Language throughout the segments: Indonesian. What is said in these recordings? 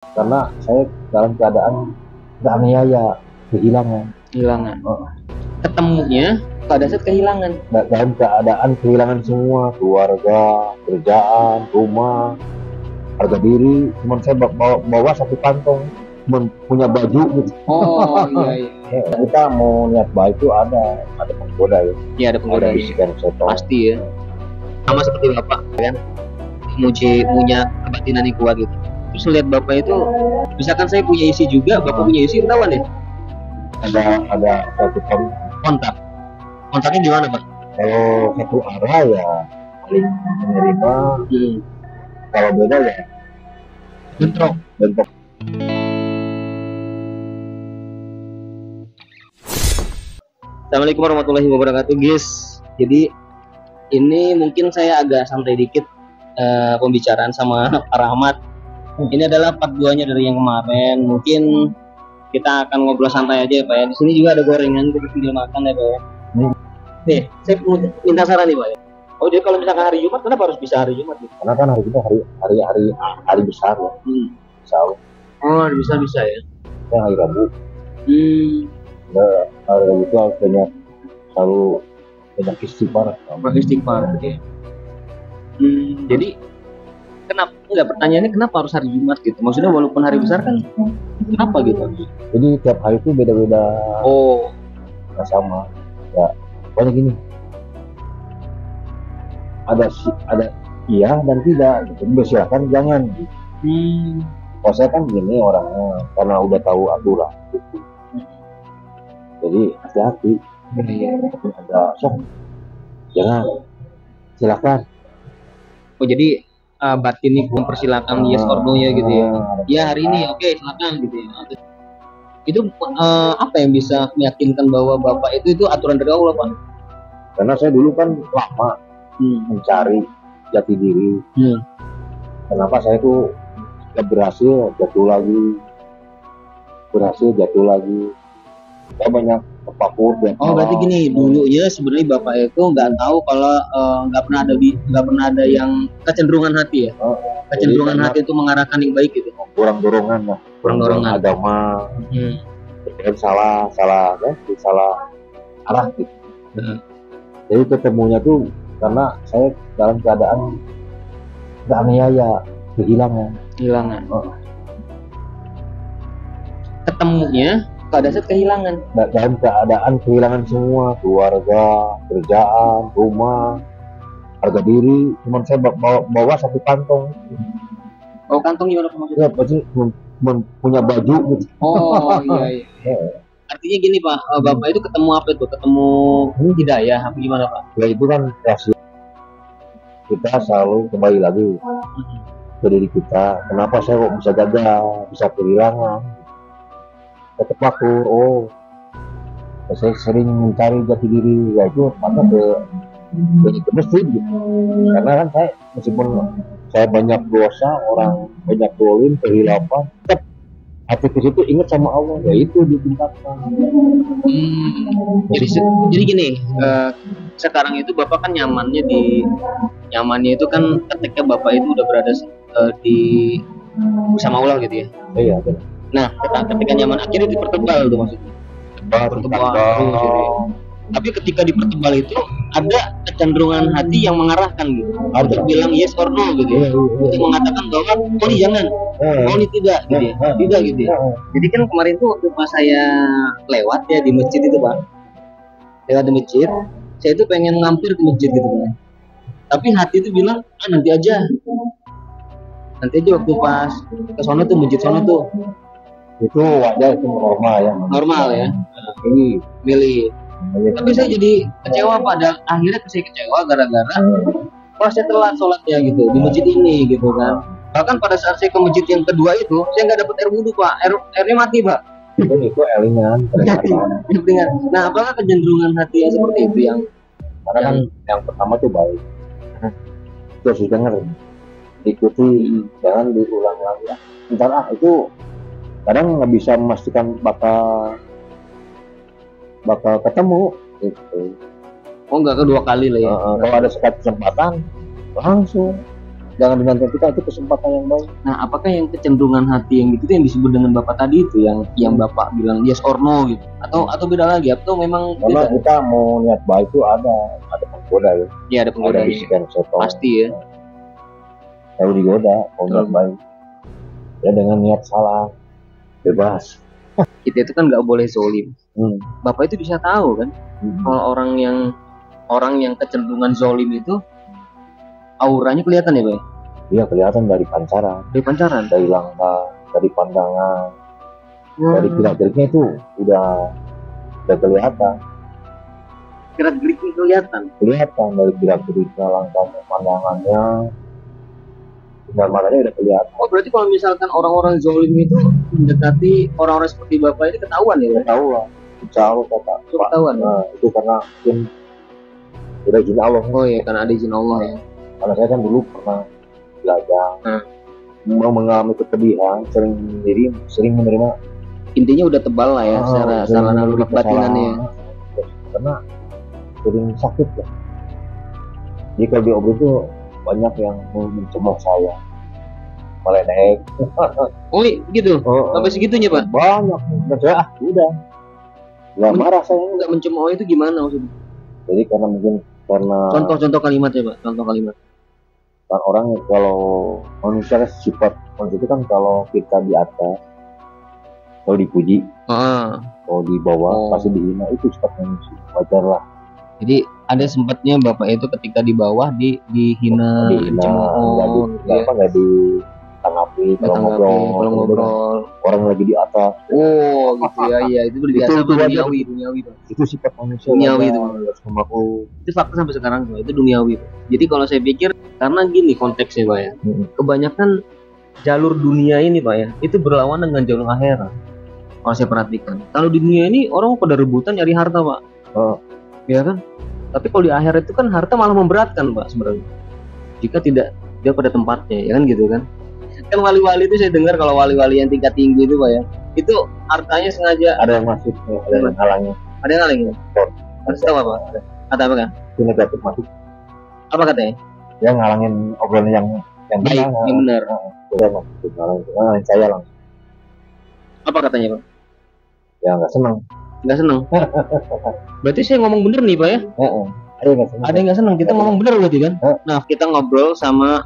karena saya dalam keadaan teraniaya, kehilangan. Ketemunya pada saat kehilangan. Dalam keadaan kehilangan semua, keluarga, kerjaan, rumah, harga diri. Cuman saya bawa satu kantong, cuman punya baju gitu. Oh iya. Kita mau niat baik itu ada penggoda ya. Iya, ada penggoda. Bisikan setan. Pasti ya. Sama seperti bapak kan, punya kebatinan yang kuat gitu. Terus lihat bapak itu, misalkan saya punya isi juga, bapak punya isi, ketahuan ya. Ada satu Kontak. Kontaknya gimana pak? kalau satu arah ya saling menerima, kalau beda ya Bentrok. Assalamualaikum warahmatullahi wabarakatuh guys. Jadi ini mungkin saya agak santai dikit pembicaraan sama Pak Rahmat. Ini adalah part 2-nya dari yang kemarin. Mungkin kita akan ngobrol santai aja ya Pak ya. Di sini juga ada gorengan, kita tinggal makan ya Pak ya. Nih, saya minta saran nih Pak ya. Oh, jadi kalau misalkan hari Jumat, kenapa harus bisa hari Jumat gitu? Karena kan hari kita hari besar ya. Insya Oh, hari bisa ya. Yang hari Rabu. Hari Rabu itu harus selalu banyak istighfar. Ya. Jadi pertanyaannya kenapa harus hari Jumat gitu? Maksudnya walaupun hari besar kan, kenapa gitu? Jadi tiap hari itu beda-beda. Oh, nggak sama. Ya, pokoknya gini. Ada iya dan tidak. Jadi silakan jangan. Kalau saya kan gini orangnya, karena udah tahu aturan gitu. Jadi hati-hati. Ada sok, jangan, silakan. Oh jadi batin nih mempersilakan yes or no ya gitu ya. Ya hari ini oke, silakan gitu ya. Itu apa yang bisa meyakinkan bahwa bapak itu aturan dari Allah Pak? Karena saya dulu kan lama mencari jati diri. Kenapa saya tuh gak berhasil, jatuh lagi. Saya banyak terpapur. Oh berarti gini, dulunya sebenarnya bapak itu nggak tahu kalau nggak pernah ada yang kecenderungan hati ya. Kecenderungan hati itu mengarahkan yang baik gitu. Kurang dorongan agama. Salah arah gitu. Jadi ketemunya tuh karena saya dalam keadaan teraniaya, kehilangan. Ketemunya pada saat kehilangan. Dalam keadaan kehilangan semua, keluarga, kerjaan, rumah, harga diri. Cuman saya bawa satu kantong. Oh, kantong gimana maksudnya? Ya pasti punya baju gitu. Oh iya. Artinya gini Pak, bapak itu ketemu apa itu? Ketemu hidayah apa gimana Pak? Ya itu kan rahasia. Kita selalu kembali lagi ke diri kita. Kenapa saya kok bisa gagal, bisa kehilangan? Saya terpakur. Saya sering mencari jati diri, ya itu maka ke masjid gitu. Karena kan saya meskipun saya banyak dosa, orang banyak dolim, kehilapan, tetap hati ke situ ingat sama Allah, ya itu ditingkatkan. Jadi gini, sekarang itu bapak kan nyamannya itu kan ketika bapak itu udah berada di bersama Allah gitu ya. Iya benar. Nah ketika nyaman akhirnya dipertebal tuh maksudnya. Pertebal terus gitu. Tapi ketika dipertebal itu ada kecenderungan hati yang mengarahkan gitu. Untuk bilang yes or no gitu ya. Untuk mengatakan bahwa oh ini jangan, oh ini tidak gitu ya. Tidak gitu ya. Jadi kan kemarin tuh waktu pas saya lewat ya di masjid itu Pak. Lewat di masjid, saya itu pengen ngampir ke masjid gitu Pak. Tapi hati itu bilang, nanti aja waktu pas ke sono tuh, masjid sono tuh. Itu wajar, itu normal ya. Milih. Tapi saya jadi kecewa pada akhirnya saya kecewa gara-gara saya telat sholatnya gitu di masjid ini gitu kan. Bahkan pada saat saya ke masjid yang kedua itu saya nggak dapat air wudhu Pak, airnya mati Pak. Itu elingan. Nah apakah kecenderungan hati yang seperti itu yang karena kan yang pertama tuh baik, terus dengar, ikuti, jangan diulang lagi. Ntar itu kadang nggak bisa memastikan bakal ketemu gitu. Oh nggak kedua kali lah ya. Kalau ada sekali kesempatan langsung jangan dinantikan, itu kesempatan yang baik. Nah, apakah yang kecenderungan hati yang gitu yang disebut dengan Bapak tadi itu yang Bapak bilang yes or no gitu? Atau beda lagi? Atau memang Karena beda? kita mau niat baik itu ada penggoda ya. Ya ada penggoda. Ada bisikan setan. Pasti ya. Kalau digoda, mau niat baik. Ya dengan niat salah, bebas. Kita itu kan nggak boleh zolim. Bapak itu bisa tahu kan kalau orang yang kecenderungan zolim itu auranya kelihatan ya, Pak? Iya, kelihatan dari pancaran. Dari pancaran? Dari langkah, dari pandangan, dari gerak-geriknya itu udah kelihatan. Gerak-geriknya kelihatan? Kelihatan dari gerak-geriknya, langkahnya, pandangannya, matanya udah kelihatan. Oh, berarti kalau misalkan orang-orang zolim itu mendekati orang-orang seperti Bapak ini ketahuan ya? Ketahuan. Insya Allah ketahuan. Nah, itu karena mungkin udah izin Allah. Oh iya, karena ada izin Allah ya. Karena saya kan dulu pernah belajar, mau mengalami kesedihan, sering menerima. Intinya udah tebal lah ya, secara naluri batinannya. Karena sering sakit ya. Jadi kalau di obrolan itu banyak yang mencoba saya, meledek. Oh gitu? Sampai segitunya Pak? Banyak. Dan saya udah nggak marah saya. Nggak mencemooh itu gimana maksudnya? Jadi karena contoh kalimatnya Pak, contoh kalimat. Kan orang kalau manusia sifat manusia itu kan kalau kita di atas, kalau dipuji, kalau di bawah pasti dihina, itu sifat manusia, wajar lah. Jadi ada sempatnya Bapak itu ketika di bawah dihina, nggak ditanggapi kalau ngobrol, orang lagi di atas. Oh gitu ya, iya itu biasa duniawi. Itu sifat manusia. Duniawi itu. Itu fakta sampai sekarang itu duniawi. Jadi kalau saya pikir karena gini konteksnya Pak ya, kebanyakan jalur dunia ini Pak ya, itu berlawanan dengan jalur akhirat. Kalau saya perhatikan, kalau di dunia ini orang pada rebutan nyari harta Pak, ya kan? Tapi kalau di akhirat itu kan harta malah memberatkan Pak sebenarnya. Jika tidak dia pada tempatnya, ya kan gitu kan? Kan wali-wali itu saya dengar kalau wali-wali yang tingkat tinggi itu Pak ya, itu hartanya sengaja ada yang masuk, ada yang halangnya. Ada yang halangnya? Harus tahu apa? Ada apa kan? Itu negatif masuk. Apa katanya? Ya ngalangin obrolan yang baik, yang benar. Udah masuk ngalangin saya langsung. Apa katanya Pak? Ya nggak senang. Nggak senang. Berarti saya ngomong bener nih Pak ya? Ada yang nggak senang. Kita ngomong bener berarti kan? Nah kita ngobrol sama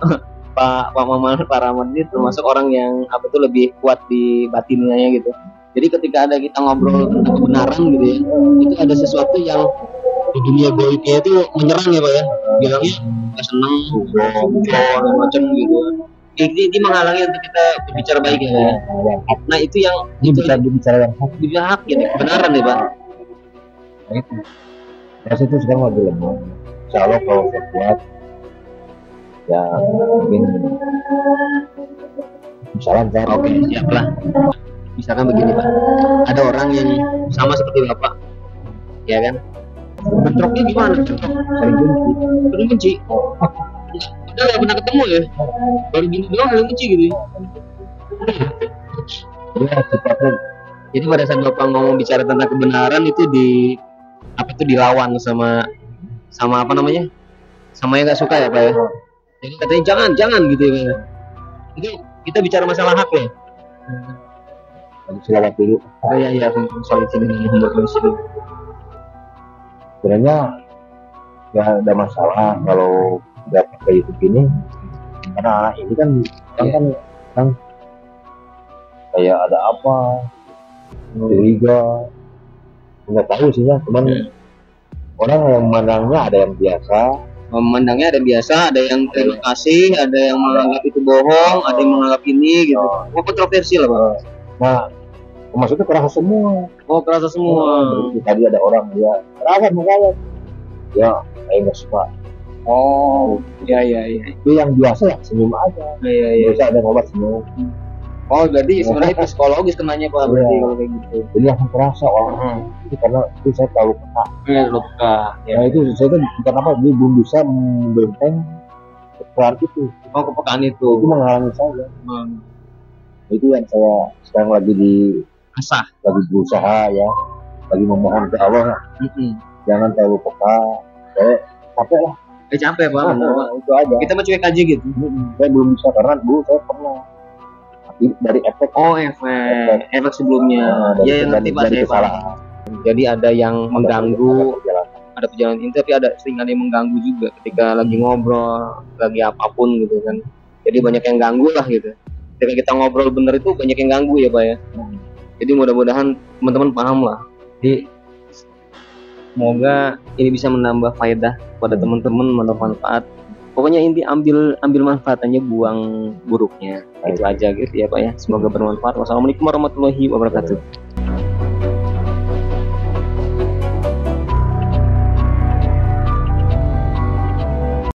Pak Maman, Pak Rahmat ini termasuk orang yang apa tuh lebih kuat di batinnya gitu. Jadi ketika ada kita ngobrol tentang kebenaran gitu ya, itu ada sesuatu yang di dunia goibnya itu menyerang ya Pak ya, bilangnya nggak senang, macam gitu. Ini menghalangi untuk kita berbicara baik ya. Nah itu yang itu bisa bicara yang hak, hak jadi kebenaran ya Pak. Nah itu. Ya itu sekarang lagi lemah. Insya Allah kalau saya kuat, ya mungkin bisa lancar. Oke, siap lah. Misalkan begini Pak, ada orang yang sama seperti Bapak, ya kan? Bentroknya gimana? Sering benci. Udah nggak pernah ketemu ya? Baru gini doang sering benci gitu. Ya sifatnya. Jadi pada saat Bapak ngomong bicara tentang kebenaran itu dilawan sama apa namanya? Sama yang nggak suka ya Pak ya? Jadi katanya jangan gitu ya. Itu kita bicara masalah hak ya. Selawat dulu. Oh iya, soal ini Muhammad Rasul. Sebenarnya nggak ada masalah kalau udah pakai YouTube ini, karena ini kan kayak ada apa, curiga, nggak tahu sih ya, cuman orang yang memandangnya ada yang biasa. Memandangnya ada biasa, ada yang terima kasih, ada yang menganggap itu bohong, ada yang menganggap ini gitu. Kontroversi lah Pak. Nah, maksudnya kerasa semua. Oh, kerasa semua. Tadi ada orang dia kerasa makanya. Ya, saya nggak suka. Oh, iya. Itu yang biasa ya, senyum aja. Iya. Biasa ada ngobat senyum. Oh, jadi sebenarnya psikologis kenanya Pak, berarti kalau kayak gitu. Jadi langsung kerasa itu karena itu saya terlalu peka. Iya, terlalu peka. Ya itu saya tuh bukan apa, dia belum bisa membenteng kepekaan itu. Oh, kepekaan itu. Itu menghalangi saya. Itu yang saya sekarang lagi lagi berusaha ya, lagi memohon ke Allah. Jangan terlalu peka, saya capek lah. Capek Pak. Itu aja. Kita mah cuek aja gitu. Saya belum bisa karena dulu saya pernah dari efek. Oh, efek sebelumnya. Iya, yang ngerti Pak saya Pak. Jadi ada yang mengganggu, ada perjalanan ini, tapi sering ada yang mengganggu juga ketika lagi ngobrol, lagi apapun gitu kan. Jadi banyak yang ganggu lah gitu. Ketika kita ngobrol bener itu banyak yang ganggu ya Pak ya. Jadi mudah-mudahan teman-teman paham lah. Jadi semoga ini bisa menambah faedah pada teman-teman, bermanfaat. Pokoknya inti ambil manfaatnya, buang buruknya. Itu aja gitu ya Pak ya. Semoga bermanfaat. Wassalamualaikum warahmatullahi wabarakatuh.